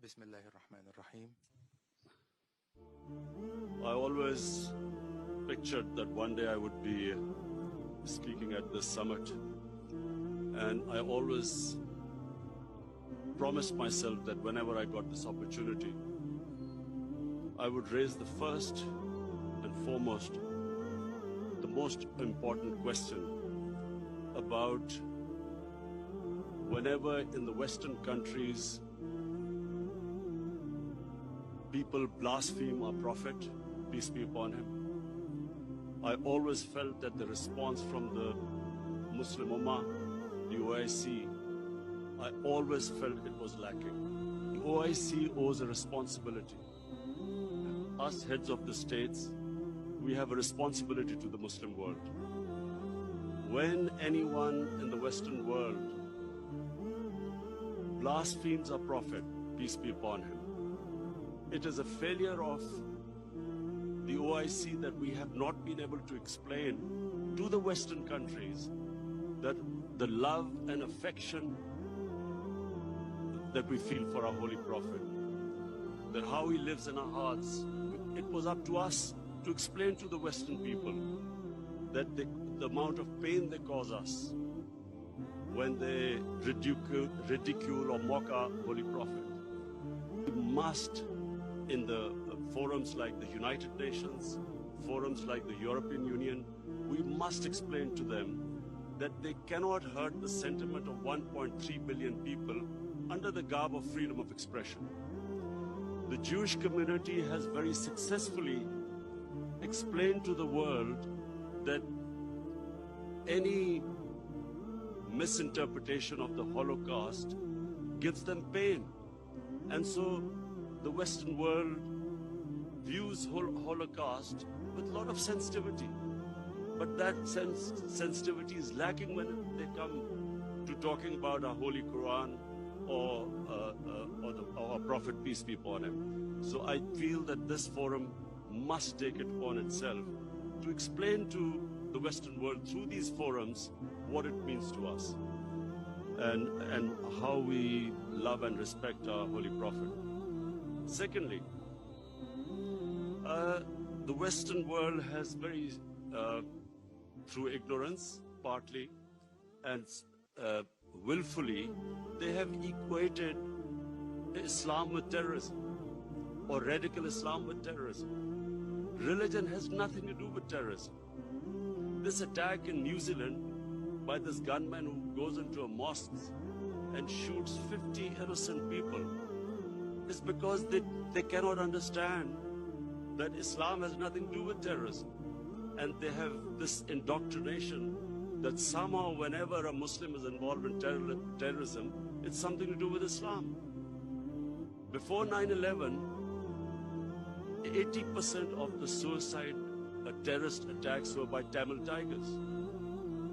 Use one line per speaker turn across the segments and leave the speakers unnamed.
Bismillahirrahmanirrahim.
I always pictured that one day I would be speaking at this summit, and I always promised myself that whenever I got this opportunity, I would raise the first and foremost, the most important question about whenever in the Western countries people blaspheme our Prophet, peace be upon him, I always felt that the response from the Muslim Ummah, the OIC, I always felt it was lacking. The OIC owes a responsibility. Us heads of the states, we have a responsibility to the Muslim world. When anyone in the Western world blasphemes our Prophet, peace be upon him, it is a failure of the OIC that we have not been able to explain to the Western countries that the love and affection that we feel for our Holy Prophet, that how he lives in our hearts. It was up to us to explain to the Western people that the amount of pain they cause us when they ridicule or mock our Holy Prophet. We must, in the forums like the United Nations, forums like the European Union, we must explain to them that they cannot hurt the sentiment of 1.3 billion people under the garb of freedom of expression. The Jewish community has very successfully explained to the world that any misinterpretation of the Holocaust gives them pain. And so the Western world views Holocaust with a lot of sensitivity. But that sensitivity is lacking when they come to talking about our Holy Quran or our Prophet, peace be upon him. So I feel that this forum must take it upon itself to explain to the Western world through these forums what it means to us and how we love and respect our Holy Prophet. Secondly, the Western world has very, through ignorance partly and willfully, they have equated Islam with terrorism or radical Islam with terrorism. Religion has nothing to do with terrorism. This attack in New Zealand by this gunman who goes into a mosque and shoots 50 innocent people is because they cannot understand that Islam has nothing to do with terrorism. And they have this indoctrination that somehow whenever a Muslim is involved in terrorism, it's something to do with Islam. Before 9/11, 80% of the suicide terrorist attacks were by Tamil Tigers.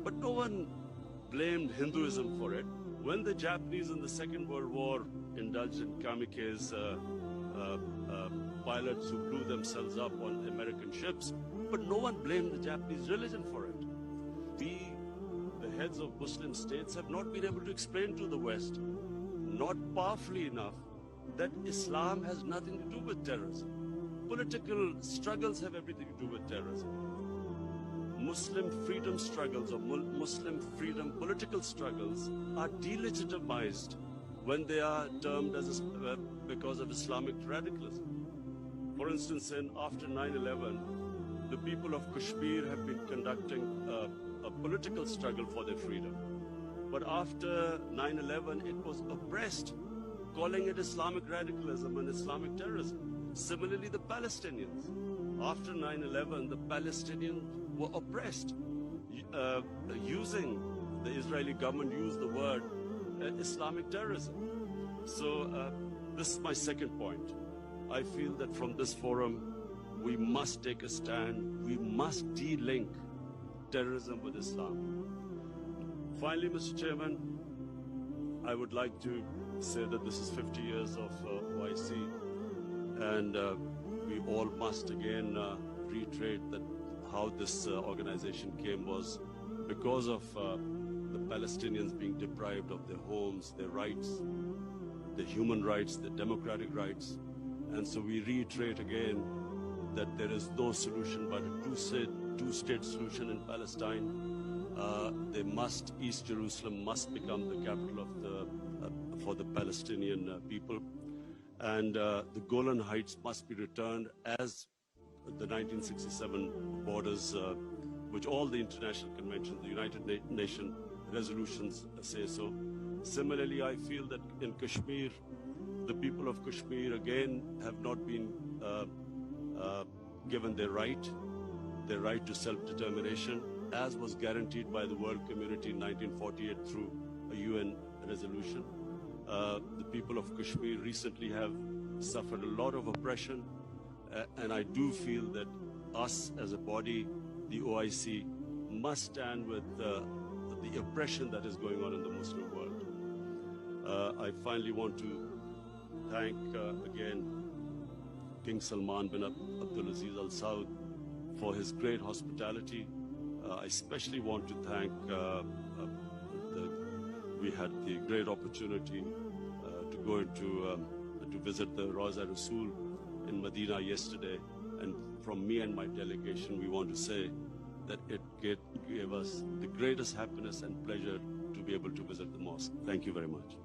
But no one blamed Hinduism for it. When the Japanese in the Second World War indulged in kamikaze pilots who blew themselves up on American ships, but no one blamed the Japanese religion for it. We, the heads of Muslim states, have not been able to explain to the West, not powerfully enough, that Islam has nothing to do with terrorism. Political struggles have everything to do with terrorism. Muslim freedom struggles or Muslim freedom political struggles are delegitimized when they are termed as because of Islamic radicalism. For instance, after 9/11, the people of Kashmir have been conducting a political struggle for their freedom. But after 9/11, it was oppressed, calling it Islamic radicalism and Islamic terrorism. Similarly, the Palestinians. After 9/11, the Palestinians were oppressed, the Israeli government used the word Islamic terrorism. So this is my second point. I feel that from this forum, we must take a stand. We must de-link terrorism with Islam. Finally, Mr. Chairman, I would like to say that this is 50 years of OIC, and we all must again reiterate that how this organization came was because of the Palestinians being deprived of their homes, their rights. the human rights, the democratic rights. And so we reiterate again that there is no solution but a two-state solution in Palestine. East Jerusalem must become the capital of for the Palestinian people. And the Golan Heights must be returned as the 1967 borders, which all the international conventions, the United Nations resolutions say so. Similarly, I feel that in Kashmir, the people of Kashmir again have not been given their right to self-determination, as was guaranteed by the world community in 1948 through a UN resolution. The people of Kashmir recently have suffered a lot of oppression, and I do feel that us as a body, the OIC, must stand with the oppression that is going on in the Muslim world. I finally want to thank again King Salman bin Abdulaziz Al Saud for his great hospitality. I especially want to thank we had the great opportunity to go into to visit the Rawza Rasul in Medina yesterday, and from me and my delegation, we want to say that it gave us the greatest happiness and pleasure to be able to visit the mosque. Thank you very much.